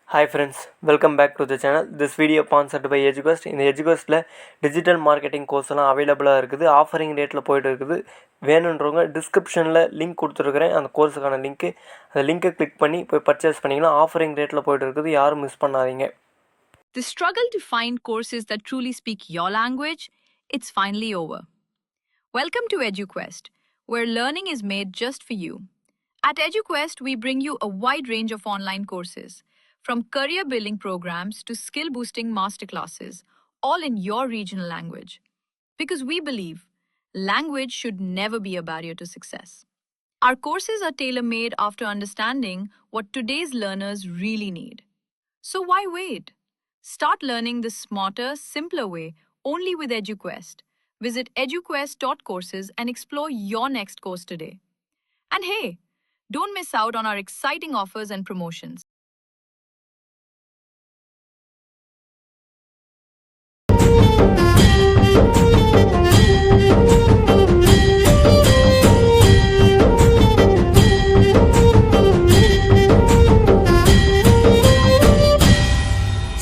Hi friends, welcome back to the channel. This video sponsored by EduQuest. In EduQuest digital marketing course available இருக்குது. Offering rateல போயிட்டு இருக்குது. வேணும்ன்றவங்க descriptionல link கொடுத்துருக்கேன். அந்த கோர்ஸ்க்கான link. அந்த லிங்கை கிளிக் பண்ணி போய் பர்ச்சேஸ் பண்ணிக்கலாம். ஆஃபரிங் ரேட்ல போயிட்டு இருக்குது. யாரும் மிஸ் பண்ணாதீங்க. The struggle to find courses that truly speak your language, it's finally over. Welcome to EduQuest, where learning is made just for you. At EduQuest, we bring you a wide range of online courses, from career building programs to skill boosting masterclasses, all in your regional language. Because we believe language should never be a barrier to success. Our courses are tailor-made after understanding what today's learners really need. So why wait? Start learning the smarter, simpler way only with EduQuest. Visit eduquest.courses and explore your next course today. And hey, don't miss out on our exciting offers and promotions.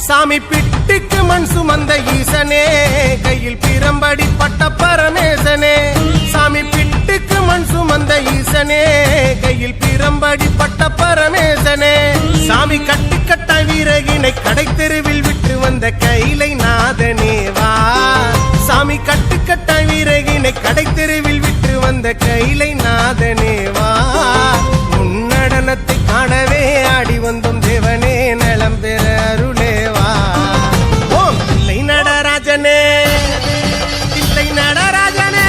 சாமி பிட்டுக்கு மண் சுமந்த ஈசனே, கையில் பிரம்படி பட்ட பரமேசனே. சாமி பிட்டுக்கு மண் சுமந்த ஈசனே, கையில் பிரம்படி பட்ட பரமேசனே. சாமி கட்டுக்கட்ட வீரகினை கடை தெருவில் விட்டு வந்த கைலை நாதனேவா. சாமி கட்டுக்கட்ட வீரகினை கடை தெருவில் விட்டு வந்த கைலை நாதனேவா. உன்னடனத்தை காணவே ஆடி வந்தோம் தேவனே, நலம் பெற அருளேவா. ஓம் தில்லை நடராஜனே, தில்லை நடராஜனே.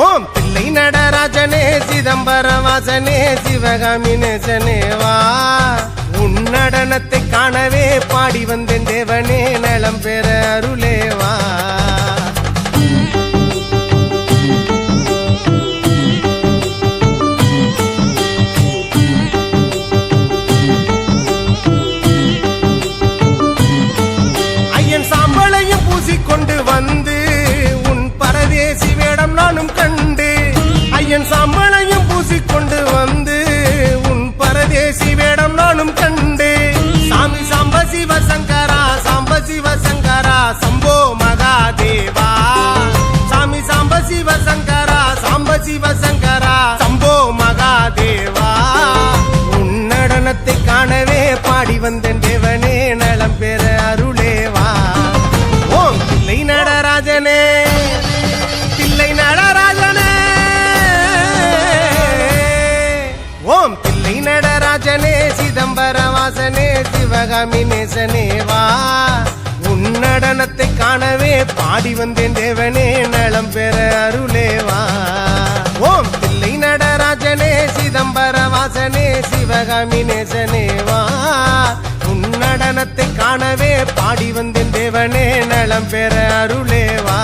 ஓம் தில்லை நடராஜனே, சிதம்பரவாசனே, சிவகாமி நேசனேவா. உன்னடனத்தை காணவே பாடி வந்தேன் தேவனே, நலம் பெற அருளேவா. கொண்டு வந்து உன் பரதேசி வேடம் நானும் கண்டு. ஐயன் சாம்பளையும் பூசிக்கொண்டு வந்து உன் பரதேசி வேடம் நானும் கண்டு. சாமி சாம்ப சிவசங்கரா, சாம்ப சிவசங்கரா, சம்போ மகாதேவா. சாமி சாம்ப சிவசங்கரா, சாம்ப சிவசங்கரா, சம்போ மகாதேவா. உன்னடனத்தை காணவே பாடி வந்தேன் தேவனே, நலம் பெற அருளேவா. தில்லை நடராஜனே, தில்லை நடராஜனே. ஓம் தில்லை நடராஜனே, சிதம்பரவாசனே, சிவகாமி நேசனேவா. உன்னடனத்தை காணவே பாடி வந்தேன் தேவனே, நலம் பெற அருளேவா. ஓம் தில்லை நடராஜனே, சிதம்பரவாசனே, சிவகாமி நேசனேவா. உன்னடனத்தை காணவே பாடி வந்தேன் தேவனே, நலம் பெற அருளேவா.